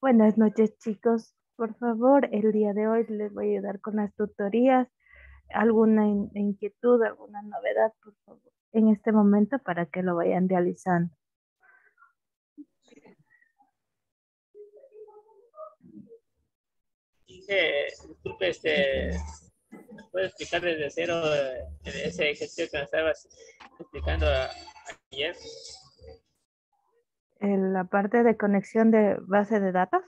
Buenas noches, chicos. Por favor, el día de hoy les voy a ayudar con las tutorías. ¿Alguna inquietud, alguna novedad, por favor, en este momento para que lo vayan realizando? Disculpe, ¿me puede explicar desde cero ese ejercicio que me estabas explicando ayer? En la parte de conexión de base de datos,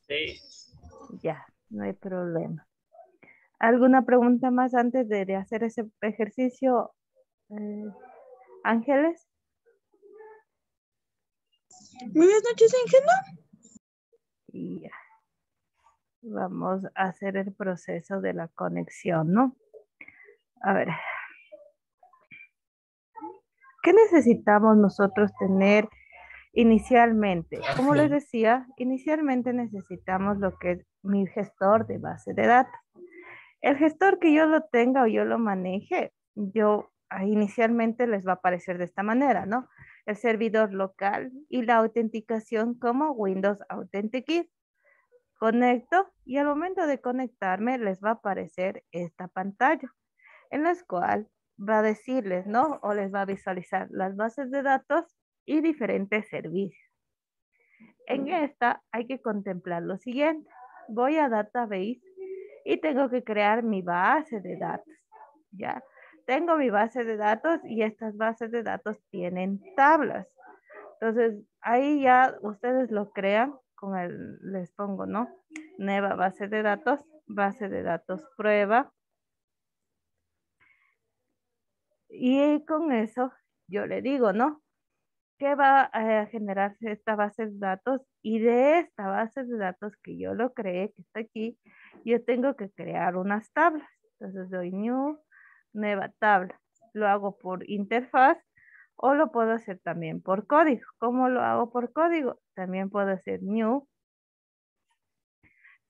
Sí. ya, no hay problema. ¿Alguna pregunta más antes de hacer ese ejercicio, eh, Ángeles? Buenas noches, Ángela. Y ya. Vamos a hacer el proceso de la conexión, ¿no? A ver, ¿qué necesitamos nosotros tener inicialmente? Como les decía, inicialmente necesitamos lo que es mi gestor de base de datos. El gestor que yo lo tenga o yo lo maneje, inicialmente les va a aparecer de esta manera, ¿no? El servidor local y la autenticación como Windows Authenticate. Conecto y al momento de conectarme les va a aparecer esta pantalla en la cual va a decirles, ¿no? O les va a visualizar las bases de datos y diferentes servicios. En esta hay que contemplar lo siguiente. Voy a Database y tengo que crear mi base de datos. ¿Ya? Tengo mi base de datos y estas bases de datos tienen tablas. Entonces, ahí ya ustedes lo crean les pongo, ¿no? Nueva base de datos prueba. Y con eso yo le digo, ¿no? Que va a generarse esta base de datos y de esta base de datos que yo lo creé, que está aquí, yo tengo que crear unas tablas. Entonces doy new, nueva tabla. Lo hago por interfaz o lo puedo hacer también por código. ¿Cómo lo hago por código? También puedo hacer new,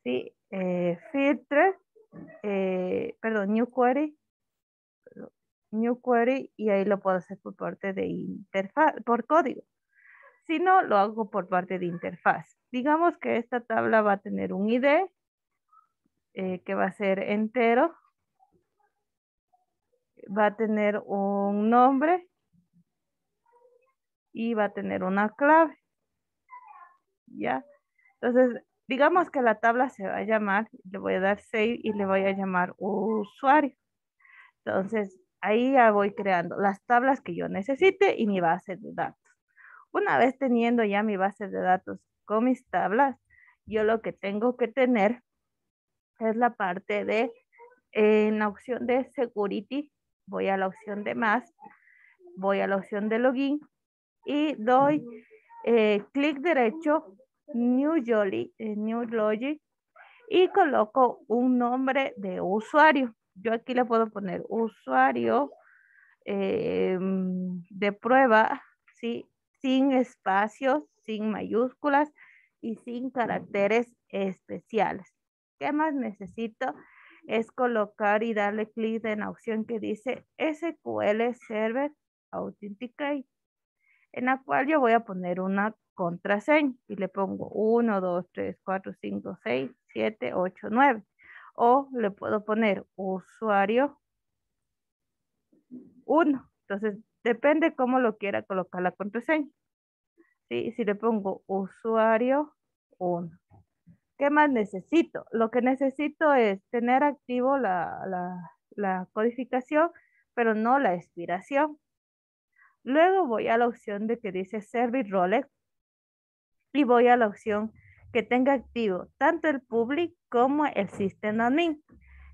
¿sí? Filter, new query, new query y ahí lo puedo hacer por parte de interfaz, por código. Si no, lo hago por parte de interfaz. Digamos que esta tabla va a tener un ID que va a ser entero, va a tener un nombre y va a tener una clave, ¿ya? Entonces, digamos que la tabla se va a llamar, le voy a dar save y le voy a llamar usuario. Entonces, ahí ya voy creando las tablas que yo necesite y mi base de datos. Una vez teniendo ya mi base de datos con mis tablas, yo lo que tengo que tener es la parte de, en la opción de security, voy a la opción de más, voy a la opción de login y doy clic derecho, new login y coloco un nombre de usuario. Yo aquí le puedo poner usuario de prueba, ¿sí? Sin espacios, sin mayúsculas y sin caracteres especiales. ¿Qué más necesito? Es colocar y darle clic en la opción que dice SQL Server Authenticate, en la cual yo voy a poner una contraseña y le pongo 1, 2, 3, 4, 5, 6, 7, 8, 9. O le puedo poner usuario 1. Entonces, depende cómo lo quiera colocar la contraseña. ¿Sí? Si le pongo usuario 1. ¿Qué más necesito? Lo que necesito es tener activo la codificación, pero no la expiración. Luego voy a la opción de que dice Service Rolex y voy a la opción que tenga activo tanto el public como el system admin.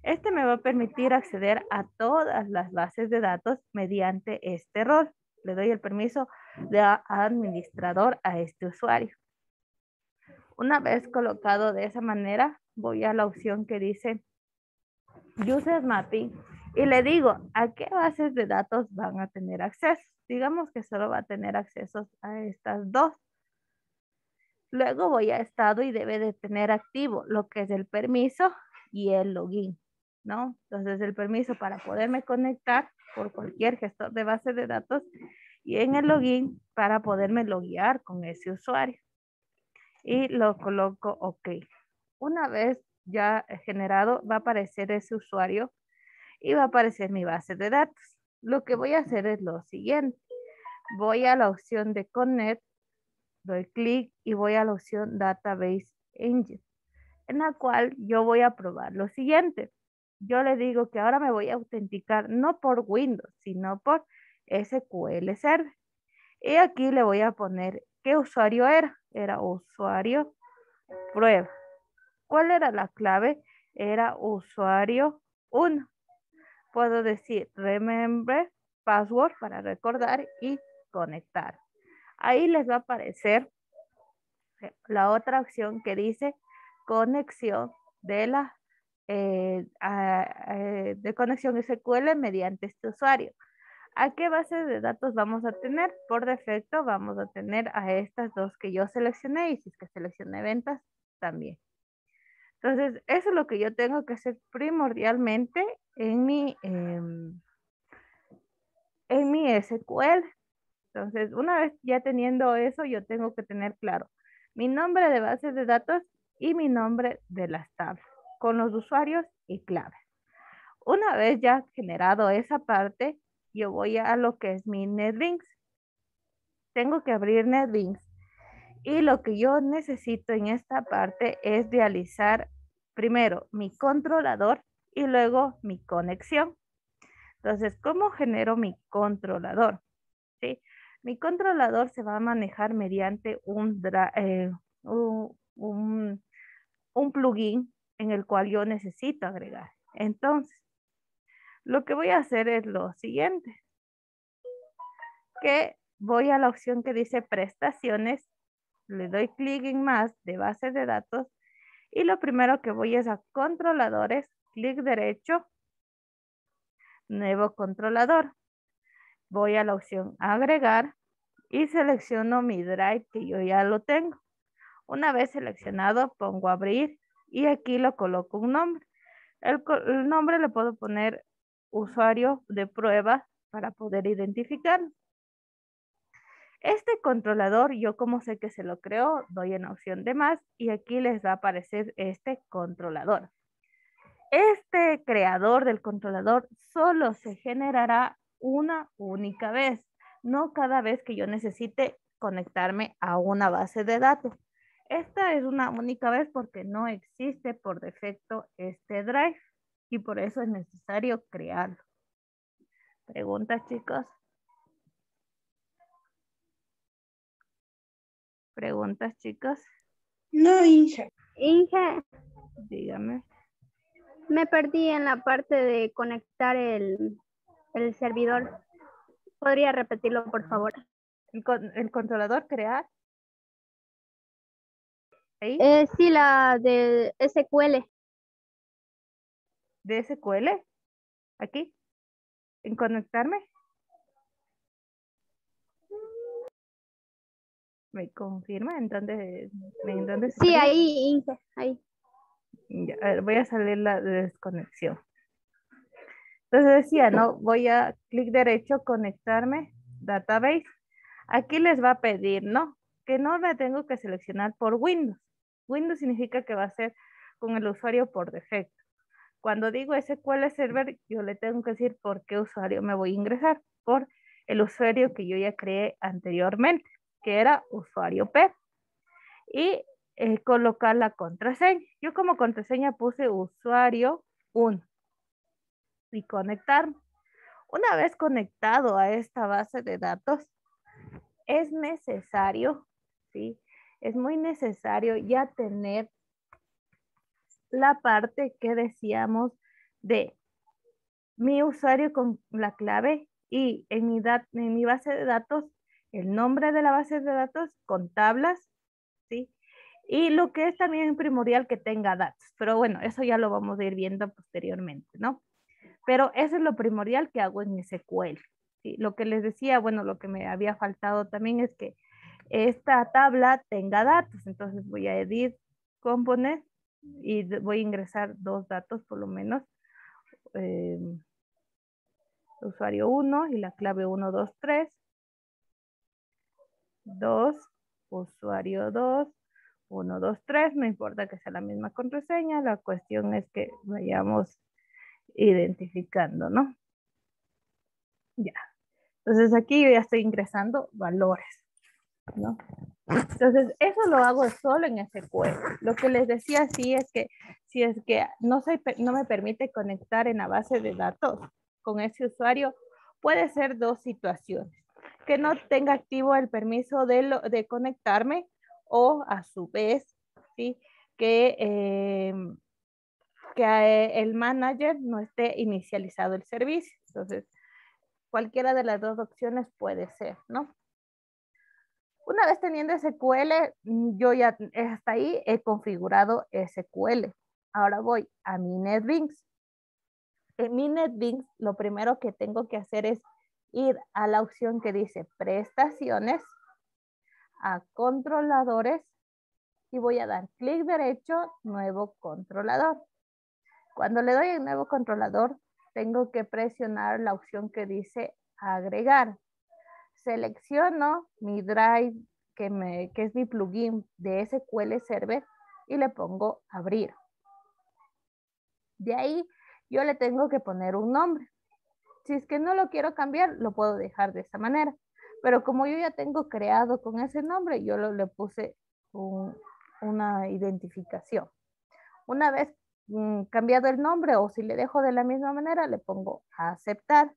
Este me va a permitir acceder a todas las bases de datos mediante este rol. Le doy el permiso de administrador a este usuario. Una vez colocado de esa manera, voy a la opción que dice User Mapping y le digo a qué bases de datos van a tener acceso. Digamos que solo va a tener acceso a estas dos. Luego voy a estado y debe de tener activo lo que es el permiso y el login, ¿no? Entonces el permiso para poderme conectar por cualquier gestor de base de datos y en el login para poderme loguear con ese usuario. y lo coloco OK. Una vez ya generado, va a aparecer ese usuario y va a aparecer mi base de datos. Lo que voy a hacer es lo siguiente. Voy a la opción de Connect, doy clic y voy a la opción Database Engine, en la cual yo voy a probar lo siguiente. Yo le digo que ahora me voy a autenticar no por Windows, sino por SQL Server. Y aquí le voy a poner qué usuario era. Era usuario prueba. ¿Cuál era la clave? Era usuario 1. Puedo decir remember password para recordar y conectar. Ahí les va a aparecer la otra opción que dice conexión de la de conexión SQL mediante este usuario. ¿A qué base de datos vamos a tener? Por defecto vamos a tener a estas dos que yo seleccioné y si es que seleccioné ventas también. Entonces, eso es lo que yo tengo que hacer primordialmente en mi SQL. Entonces, una vez ya teniendo eso, yo tengo que tener claro mi nombre de base de datos y mi nombre de las tablas con los usuarios y claves. Una vez ya generado esa parte, yo voy a lo que es mi NetBeans. Tengo que abrir NetBeans y lo que yo necesito en esta parte es realizar primero mi controlador y luego mi conexión. Entonces, ¿cómo genero mi controlador? ¿Sí? Mi controlador se va a manejar mediante un plugin en el cual yo necesito agregar. Entonces, lo que voy a hacer es lo siguiente, que voy a la opción que dice prestaciones, le doy clic en más de base de datos y lo primero que voy es a controladores, clic derecho, nuevo controlador. Voy a la opción agregar y selecciono mi drive que yo ya lo tengo. Una vez seleccionado, pongo abrir y aquí lo coloco un nombre. El nombre le puedo poner usuario de prueba para poder identificarlo. Este controlador, yo como sé que se lo creó, doy en opción de más y aquí les va a aparecer este controlador. Este creador del controlador solo se generará una única vez, no cada vez que yo necesite conectarme a una base de datos. Esta es una única vez porque no existe por defecto este drive y por eso es necesario crearlo. ¿Preguntas, chicos? ¿Preguntas, chicos? No, Inge. Inge, Dígame. me perdí en la parte de conectar el servidor. ¿Podría repetirlo, por favor? El controlador crear. Ahí, Sí, la de SQL. de SQL. Aquí. En conectarme. ¿Me confirma? Entonces, Sí, ahí, Inge, ahí. Ya, a ver, voy a salir la desconexión. Entonces decía, ¿no? Voy a clic derecho, conectarme, database. Aquí les va a pedir, ¿no? Que no me tengo que seleccionar por Windows. Windows significa que va a ser con el usuario por defecto. Cuando digo SQL Server, yo le tengo que decir por qué usuario me voy a ingresar. Por el usuario que yo ya creé anteriormente, que era usuario P. Y colocar la contraseña. Yo como contraseña puse usuario 1 y conectarme. Una vez conectado a esta base de datos, es necesario, ¿sí? Es muy necesario ya tener la parte que decíamos de mi usuario con la clave y en mi base de datos, el nombre de la base de datos con tablas, ¿sí? Y lo que es también primordial que tenga datos, pero bueno, eso ya lo vamos a ir viendo posteriormente, ¿no? Pero eso es lo primordial que hago en SQL. ¿Sí? Lo que les decía, bueno, lo que me había faltado también es que esta tabla tenga datos, entonces voy a edit, componer y voy a ingresar dos datos por lo menos, eh, usuario 1 y la clave 123, 2, usuario 2, 1, 2, 3, no importa que sea la misma contraseña, la cuestión es que vayamos identificando, ¿no? Ya. Entonces aquí yo ya estoy ingresando valores, ¿no? Entonces eso lo hago solo en SQL. Lo que les decía sí es que si es que no me permite conectar en la base de datos con ese usuario, puede ser dos situaciones. Que no tenga activo el permiso de conectarme o a su vez, ¿sí? Que el manager no esté inicializado el servicio. Entonces, cualquiera de las dos opciones puede ser, ¿no? Una vez teniendo SQL, yo ya hasta ahí he configurado SQL. Ahora voy a mi NetBeans. En mi NetBeans, lo primero que tengo que hacer es ir a la opción que dice prestaciones, a controladores, y voy a dar clic derecho, nuevo controlador. Cuando le doy el nuevo controlador, tengo que presionar la opción que dice agregar. Selecciono mi Drive, que es mi plugin de SQL Server, y le pongo abrir. De ahí yo le tengo que poner un nombre. Si es que no lo quiero cambiar, lo puedo dejar de esta manera. Pero como yo ya tengo creado con ese nombre, yo le puse una identificación. Una vez cambiado el nombre, o si le dejo de la misma manera, le pongo a aceptar.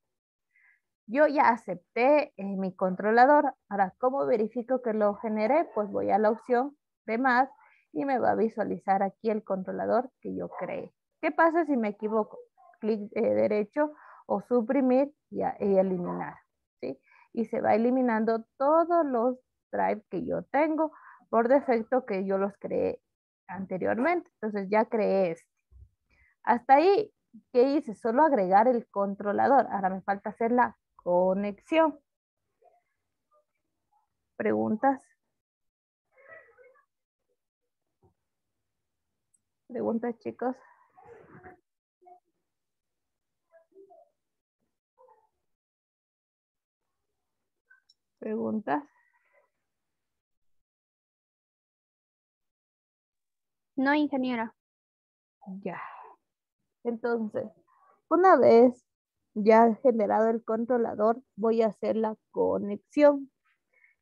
Yo ya acepté mi controlador. Ahora, ¿cómo verifico que lo generé? Pues voy a la opción de más y me va a visualizar aquí el controlador que yo creé. ¿Qué pasa si me equivoco? Clic derecho o suprimir y eliminar, ¿sí? Y se va eliminando todos los drives que yo tengo por defecto, que yo los creé anteriormente. Entonces ya creé este. Hasta ahí, ¿qué hice? Solo agregar el controlador. Ahora me falta hacer la conexión. ¿Preguntas? ¿Preguntas, chicos? ¿Preguntas? No, ingeniera. Ya. Entonces, una vez ya generado el controlador, voy a hacer la conexión.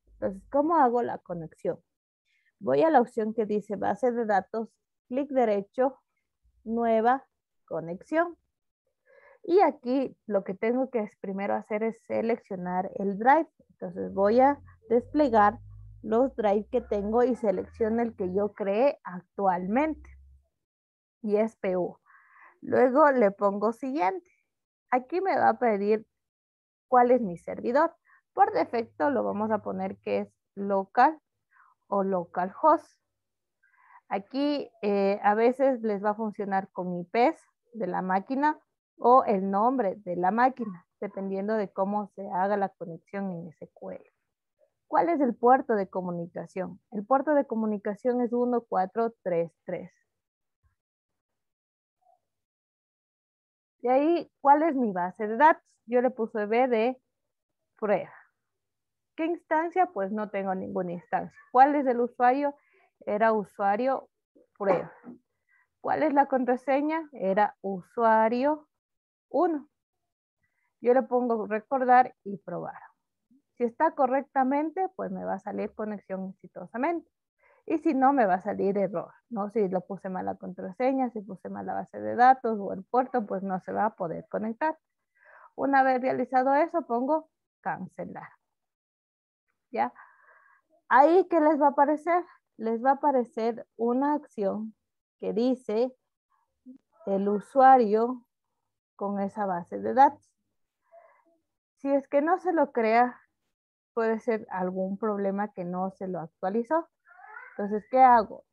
Entonces, ¿cómo hago la conexión? Voy a la opción que dice base de datos, clic derecho, nueva conexión. Y aquí lo que tengo que primero hacer es seleccionar el drive. Entonces voy a desplegar los drives que tengo y selecciono el que yo creé actualmente. Y es PU. Luego le pongo siguiente. Aquí me va a pedir cuál es mi servidor. Por defecto lo vamos a poner que es local o localhost. Aquí a veces les va a funcionar con IPs de la máquina o el nombre de la máquina, dependiendo de cómo se haga la conexión en SQL. ¿Cuál es el puerto de comunicación? El puerto de comunicación es 1433. De ahí, ¿cuál es mi base de datos? Yo le puse B de prueba. ¿Qué instancia? Pues no tengo ninguna instancia. ¿Cuál es el usuario? Era usuario prueba. ¿Cuál es la contraseña? Era usuario 1. Yo le pongo recordar y probar. Si está correctamente, pues me va a salir conexión exitosamente. Y si no, me va a salir error, ¿no? Si lo puse mal la contraseña, si puse mal la base de datos o el puerto, pues no se va a poder conectar. Una vez realizado eso, pongo cancelar. ¿Ya? Ahí, ¿qué les va a aparecer? Les va a aparecer una acción que dice el usuario con esa base de datos. Si es que no se lo crea, puede ser algún problema que no se lo actualizó. Entonces, ¿qué hago?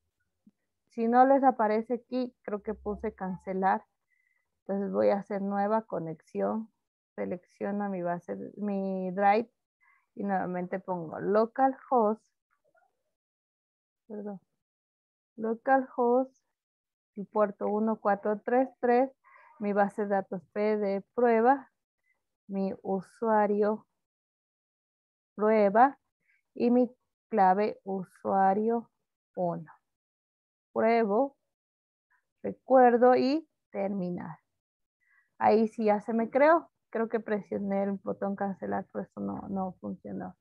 Si no les aparece aquí, creo que puse cancelar. Entonces voy a hacer nueva conexión. Selecciono mi drive y nuevamente pongo localhost. Perdón. Localhost, el puerto 1433, mi base de datos P de prueba, mi usuario prueba y mi clave usuario 1. pruebo, recuerdo y terminar. Ahí sí ya se me creó. Creo que presioné el botón cancelar, por eso no funcionó.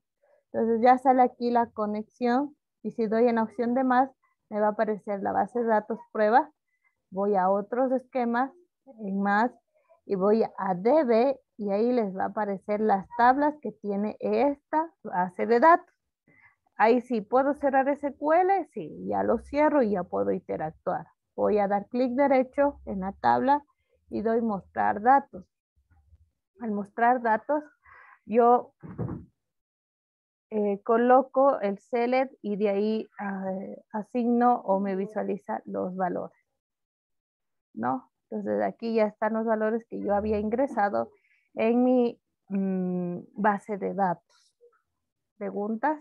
Entonces ya sale aquí la conexión y si doy en la opción de más, me va a aparecer la base de datos prueba. Voy a otros esquemas, en más, y voy a DB y ahí les va a aparecer las tablas que tiene esta base de datos. Ahí sí, ¿puedo cerrar SQL? Sí, ya lo cierro y ya puedo interactuar. Voy a dar clic derecho en la tabla y doy mostrar datos. Al mostrar datos, yo coloco el select y de ahí asigno o me visualiza los valores, ¿no? Entonces aquí ya están los valores que yo había ingresado en mi base de datos. ¿Preguntas?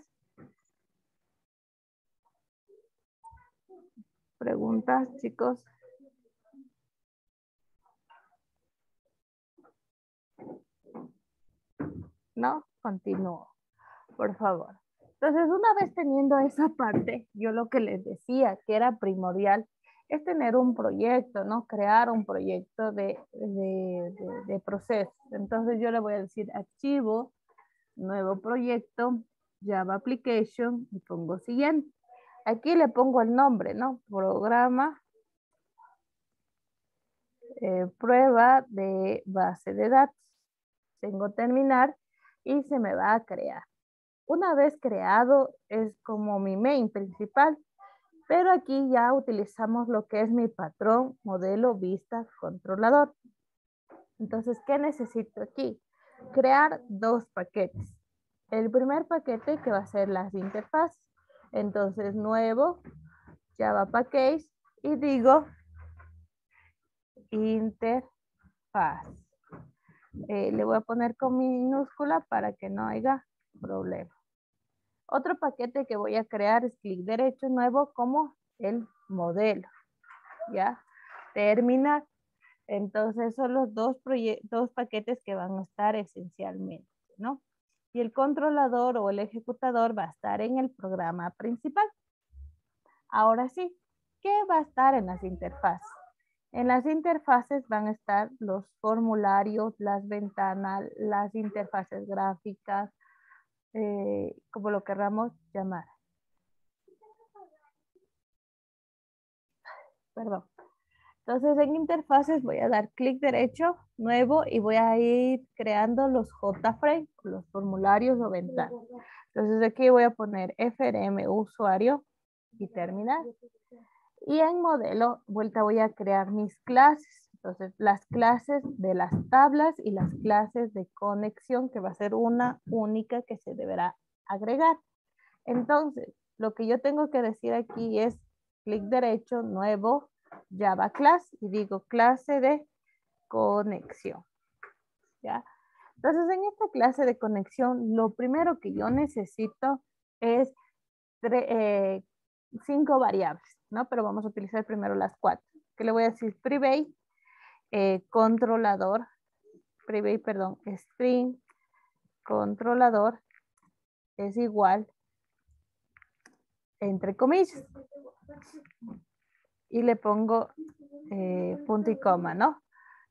¿Preguntas, chicos? ¿No? Continúo, por favor. Entonces, una vez teniendo esa parte, yo lo que les decía que era primordial es tener un proyecto, ¿no? Crear un proyecto de proceso. Entonces, yo le voy a decir archivo, nuevo proyecto, Java Application, y pongo siguiente. Aquí le pongo el nombre, ¿no? Programa, prueba de base de datos. Tengo terminar y se me va a crear. Una vez creado es como mi main principal, pero aquí ya utilizamos lo que es mi patrón, modelo, vista, controlador. Entonces, ¿qué necesito aquí? Crear dos paquetes. El primer paquete que va a ser las interfaces. Entonces, nuevo, Java Package, y digo interfaz. Le voy a poner con minúscula para que no haya problema. Otro paquete que voy a crear es clic derecho nuevo como el modelo. ¿Ya? Terminar. Entonces son los dos paquetes que van a estar esencialmente, ¿no? Y el controlador o el ejecutador va a estar en el programa principal. Ahora sí, ¿qué va a estar en las interfaces? En las interfaces van a estar los formularios, las ventanas, las interfaces gráficas, como lo queramos llamar. Perdón. Entonces en interfaces voy a dar clic derecho, nuevo, y voy a ir creando los JFrame, los formularios o ventanas. Entonces aquí voy a poner FRM usuario y terminar. Y en modelo, vuelta voy a crear mis clases. Entonces las clases de las tablas y las clases de conexión, que va a ser una única que se deberá agregar. Entonces, lo que yo tengo que decir aquí es clic derecho, nuevo, Java class, y digo clase de conexión. ¿Ya? Entonces, en esta clase de conexión, lo primero que yo necesito es 5 variables, ¿no? Pero vamos a utilizar primero las 4. Que le voy a decir private, controlador, private, perdón, string, controlador, es igual, entre comillas. Y le pongo punto y coma, ¿no?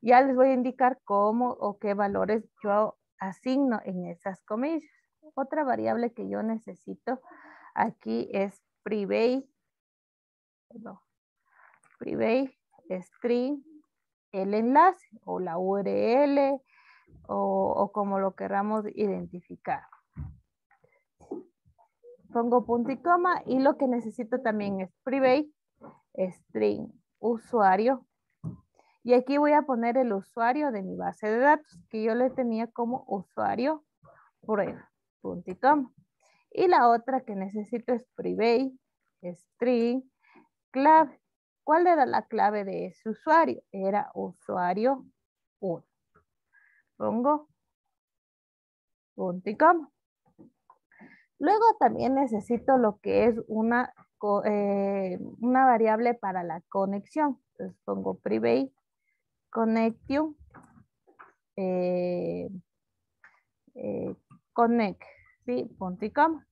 Ya les voy a indicar cómo o qué valores yo asigno en esas comillas. Otra variable que yo necesito aquí es private, private string, el enlace o la URL o como lo queramos identificar. Pongo punto y coma y lo que necesito también es private string usuario. Y aquí voy a poner el usuario de mi base de datos que yo le tenía como usuario prueba, punto y coma. Y la otra que necesito es private string clave. ¿Cuál era la clave de ese usuario? Era usuario 1. Pongo punto y coma. Luego también necesito lo que es una variable para la conexión. Entonces pongo private connection connect, ¿sí? Punto y coma.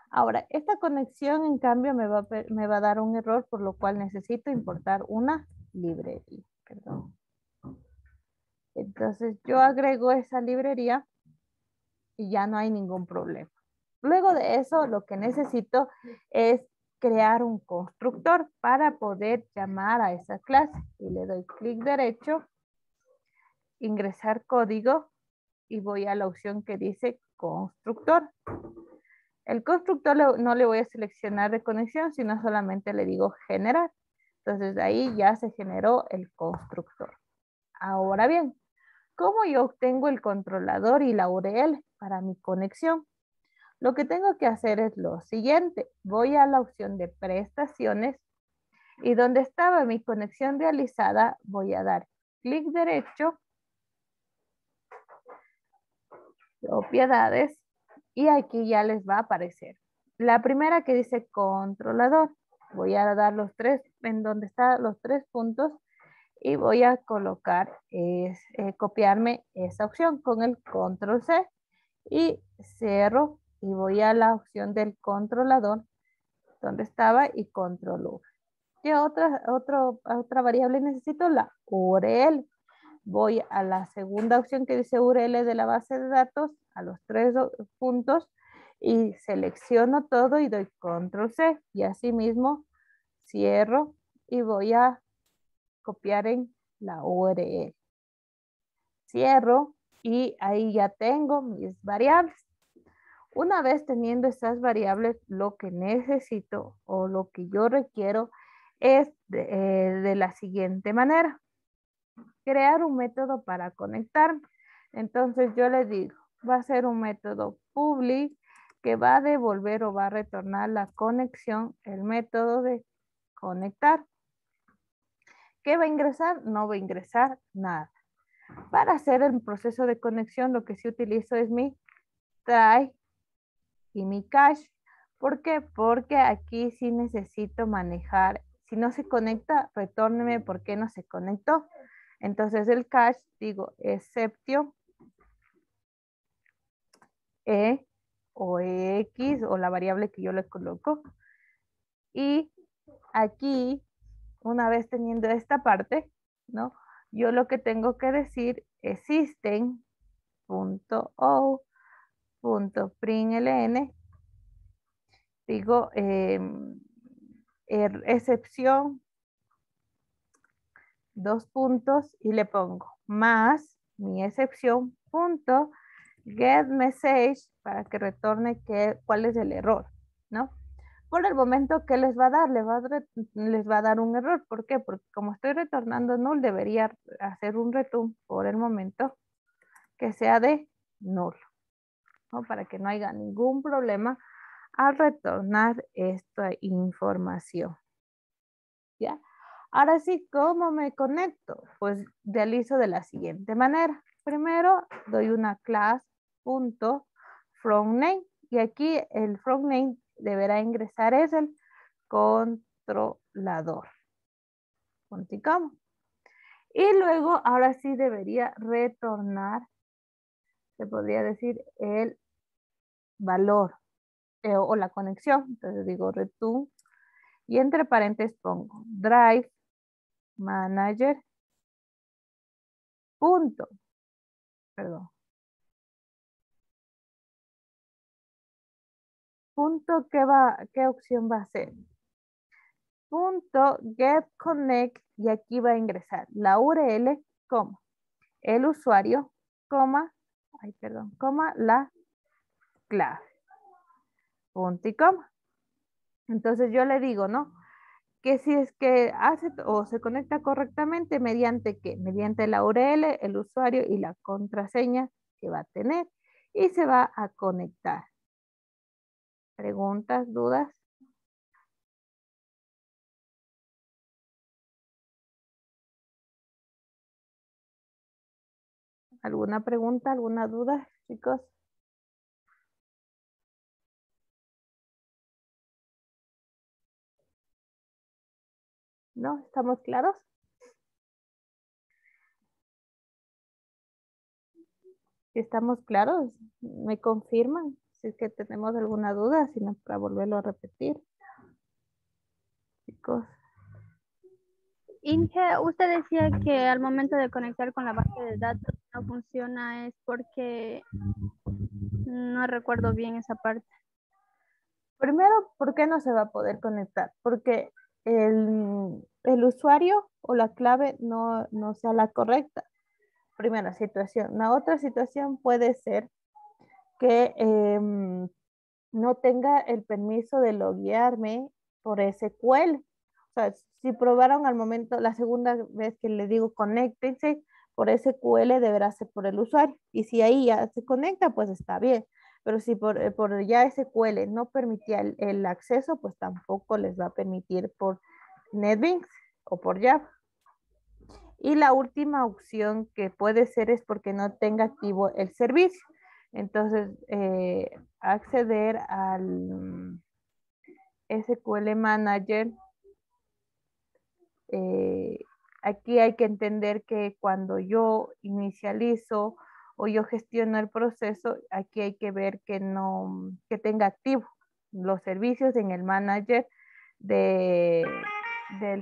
Ahora, esta conexión en cambio me va a dar un error, por lo cual necesito importar una librería. Perdón. Entonces yo agrego esa librería y ya no hay ningún problema. Luego de eso, lo que necesito es crear un constructor para poder llamar a esa clase. Y le doy clic derecho, ingresar código y voy a la opción que dice constructor. El constructor no le voy a seleccionar de conexión, sino solamente le digo generar. Entonces de ahí ya se generó el constructor. Ahora bien, ¿cómo yo obtengo el controlador y la URL para mi conexión? Lo que tengo que hacer es lo siguiente. Voy a la opción de prestaciones y donde estaba mi conexión realizada, voy a dar clic derecho, propiedades, y aquí ya les va a aparecer. La primera que dice controlador, voy a dar los tres, en donde están los tres puntos, y voy a colocar, copiarme esa opción con el control C y cierro y voy a la opción del controlador donde estaba y control V. ¿Qué otra variable necesito? La URL. Voy a la segunda opción que dice URL de la base de datos, a los tres puntos y selecciono todo y doy control C y así mismo cierro y voy a copiar en la URL. Cierro y ahí ya tengo mis variables. Una vez teniendo estas variables, lo que necesito o lo que yo requiero es de la siguiente manera. Crear un método para conectarme. Entonces yo le digo, va a ser un método public que va a devolver o va a retornar la conexión, el método de conectar. ¿Qué va a ingresar? No va a ingresar nada. Para hacer el proceso de conexión, lo que sí utilizo es mi try y mi cache. ¿Por qué? Porque aquí sí necesito manejar. Si no se conecta, retórneme por qué no se conectó. Entonces el cache, digo, exception e o x o la variable que yo le coloco. Y aquí, una vez teniendo esta parte, ¿no? Yo lo que tengo que decir es system.out.println, digo, excepción, dos puntos y le pongo más mi excepción punto get message para que retorne cuál es el error, ¿no? Por el momento, ¿qué les va a dar? Les va a dar un error. ¿Por qué? Porque como estoy retornando null, debería hacer un return por el momento que sea de null, ¿no? Para que no haya ningún problema al retornar esta información. ¿Ya? Ahora sí, ¿cómo me conecto? Pues realizo de la siguiente manera. Primero doy una class punto from name y aquí el from name deberá ingresar es el controlador. Punto.com. Y luego ahora sí debería retornar, se podría decir, el valor o la conexión. Entonces digo return y entre paréntesis pongo drive manager punto, perdón, punto, ¿qué opción va a ser? Punto get connect y aquí va a ingresar la URL, coma, el usuario, coma, coma, la clave, punto y coma. Entonces yo le digo, ¿no? Que si es que hace o se conecta correctamente, ¿mediante qué? Mediante la URL, el usuario y la contraseña que va a tener y se va a conectar. ¿Preguntas, dudas? ¿Alguna pregunta, alguna duda, chicos? ¿No? ¿Estamos claros? ¿Estamos claros? ¿Me confirman Si es que tenemos alguna duda, sino para volverlo a repetir. Chicos. Inge, usted decía que al momento de conectar con la base de datos no funciona, es porque no recuerdo bien esa parte. Primero, ¿por qué no se va a poder conectar? Porque el usuario o la clave no sea la correcta. Primera situación. La otra situación puede ser que no tenga el permiso de loguearme por SQL. O sea, si probaron al momento, la segunda vez que le digo conéctense por SQL, deberá ser por el usuario. Y si ahí ya se conecta, pues está bien. Pero si por ya SQL no permitía el acceso, pues tampoco les va a permitir por NetBeans o por Java. Y la última opción que puede ser es porque no tenga activo el servicio. Entonces, acceder al SQL Manager, aquí hay que entender que cuando yo inicializo o yo gestiono el proceso, aquí hay que ver que tenga activo los servicios en el manager del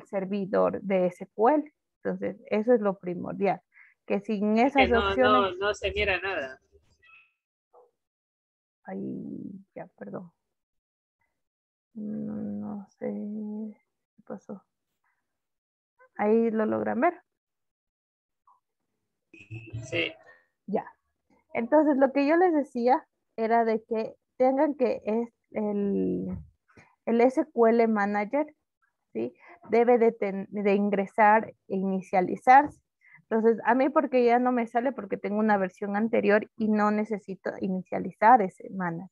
servidor de SQL. Entonces, eso es lo primordial. Que sin Es que esas opciones... no se mira nada. Ahí, ya, perdón. No sé qué pasó. Ahí lo logran ver. Sí. Ya. Entonces, lo que yo les decía era de que tengan que es el SQL Manager, ¿sí? Debe de ingresar e inicializarse. Entonces, a mí porque ya no me sale porque tengo una versión anterior y no necesito inicializar ese manager.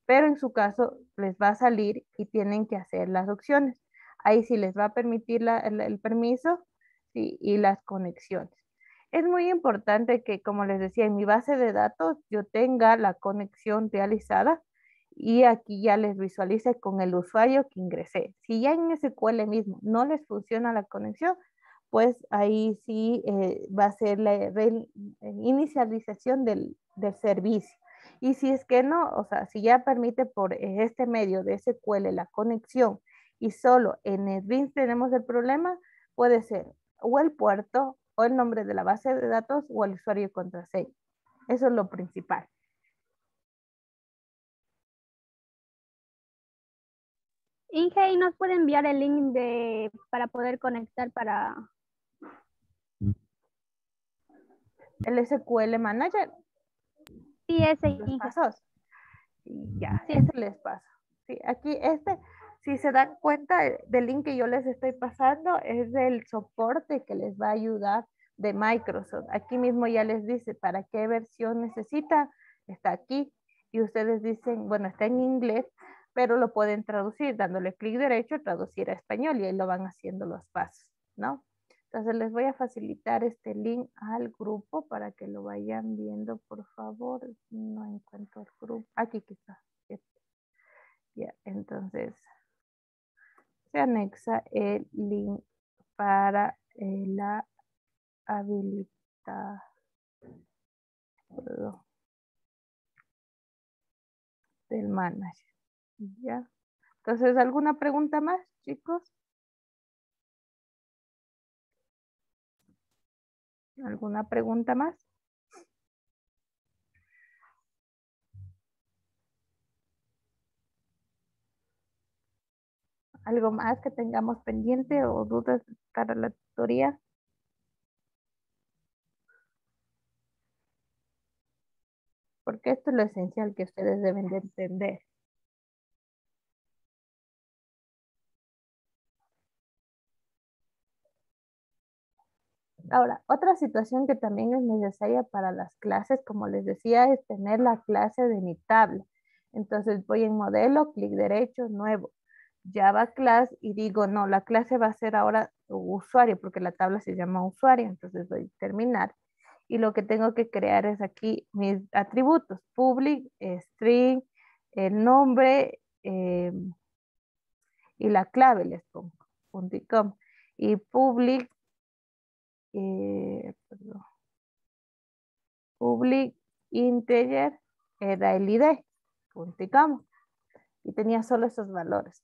Pero en su caso les va a salir y tienen que hacer las opciones. Ahí sí les va a permitir el permiso, ¿sí? Y las conexiones. Es muy importante que, como les decía, en mi base de datos yo tenga la conexión realizada y aquí ya les visualice con el usuario que ingresé. Si ya en SQL mismo no les funciona la conexión, pues ahí sí va a ser la inicialización del servicio. Y si es que no, o sea, si ya permite por este medio de SQL la conexión y solo en NetBeans tenemos el problema, puede ser o el puerto o el nombre de la base de datos o el usuario y contraseña. Eso es lo principal. Inge, ¿y nos puede enviar el link para poder conectar para... El SQL Manager, Sí, ese los Inge. pasos. Y ya, Sí. eso les paso. Sí, aquí si se dan cuenta del link que yo les estoy pasando, es del soporte que les va a ayudar de Microsoft. Aquí mismo ya les dice para qué versión necesita, está aquí. Y ustedes dicen, bueno, está en inglés, pero lo pueden traducir, dándole clic derecho, traducir a español y ahí lo van haciendo los pasos, ¿no? Entonces les voy a facilitar este link al grupo para que lo vayan viendo, por favor. No encuentro el grupo. Aquí quizá. Ya, entonces se anexa el link para la habilitación del manager. Ya. Entonces, ¿alguna pregunta más, chicos? ¿Alguna pregunta más? ¿Algo más que tengamos pendiente o dudas para la tutoría? Porque esto es lo esencial que ustedes deben de entender. Ahora, otra situación que también es necesaria para las clases, como les decía, es tener la clase de mi tabla. Entonces voy en modelo, clic derecho, nuevo, Java class y digo, no, la clase va a ser ahora usuario porque la tabla se llama usuario. Entonces doy terminar. Y lo que tengo que crear es aquí mis atributos, public, string, el nombre y la clave les pongo, .com. Y public perdón, public integer era el ID. punticamos. Y tenía solo esos valores.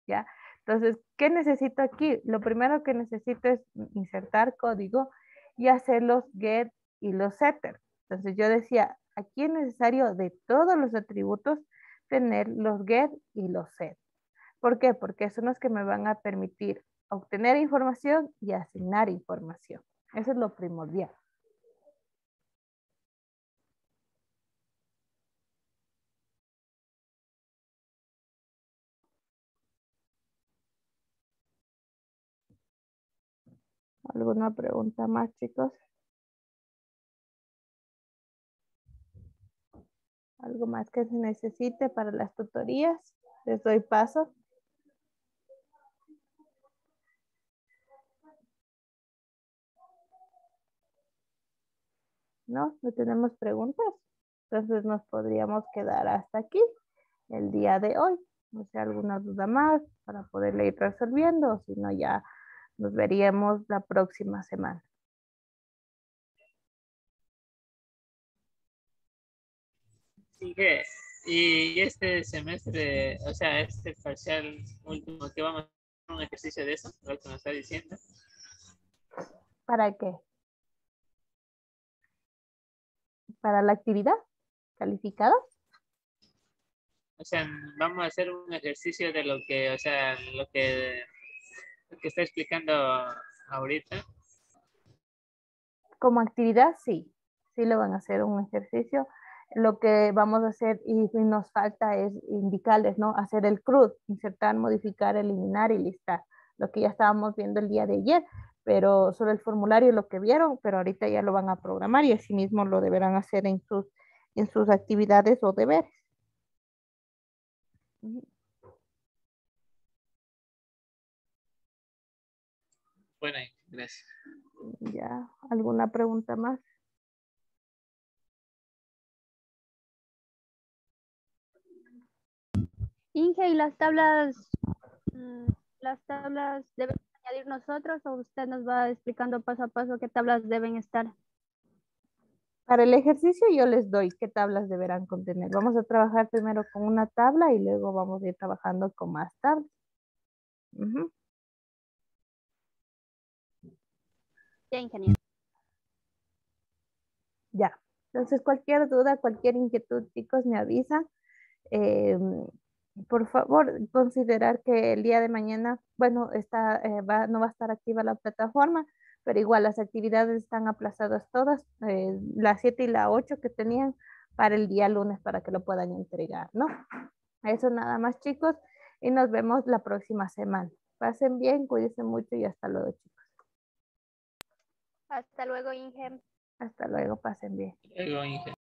¿Ya? Entonces, ¿qué necesito aquí? Lo primero que necesito es insertar código y hacer los get y los setter. Entonces yo decía, aquí es necesario de todos los atributos tener los get y los set. ¿Por qué? Porque son los que me van a permitir obtener información y asignar información. Eso es lo primordial. ¿Alguna pregunta más, chicos? ¿Algo más que se necesite para las tutorías? Les doy paso. ¿No? ¿No tenemos preguntas? Entonces nos podríamos quedar hasta aquí el día de hoy. No sé, alguna duda más para poderle ir resolviendo, o si no ya nos veríamos la próxima semana. Sí, ¿qué? Y este semestre, o sea, este parcial último, que vamos a hacer un ejercicio de eso, lo que nos está diciendo. ¿Para qué? ¿Para la actividad calificada? O sea, vamos a hacer un ejercicio de lo que, o sea, lo que está explicando ahorita. Como actividad, sí. Sí lo van a hacer un ejercicio. Lo que vamos a hacer y nos falta es indicarles, ¿no? Hacer el CRUD, insertar, modificar, eliminar y listar. Lo que ya estábamos viendo el día de ayer, pero sobre el formulario lo que vieron, pero ahorita ya lo van a programar y así mismo lo deberán hacer en sus actividades o deberes. Bueno, gracias. Ya, ¿alguna pregunta más? Inge, ¿y las tablas debemos añadir nosotros o usted nos va explicando paso a paso qué tablas deben estar? Para el ejercicio yo les doy qué tablas deberán contener. Vamos a trabajar primero con una tabla y luego vamos a ir trabajando con más tablas. Ujú. Ya, ingeniero. Ya. Entonces, cualquier duda, cualquier inquietud, chicos, me avisan. Eh, por favor, considerar que el día de mañana, bueno, no va a estar activa la plataforma, pero igual las actividades están aplazadas todas, las 7 y la 8 que tenían para el día lunes para que lo puedan entregar, ¿no? Eso nada más, chicos, y nos vemos la próxima semana. Pasen bien, cuídense mucho y hasta luego, chicos. Hasta luego, Inge. Hasta luego, pasen bien. Luego, Inge.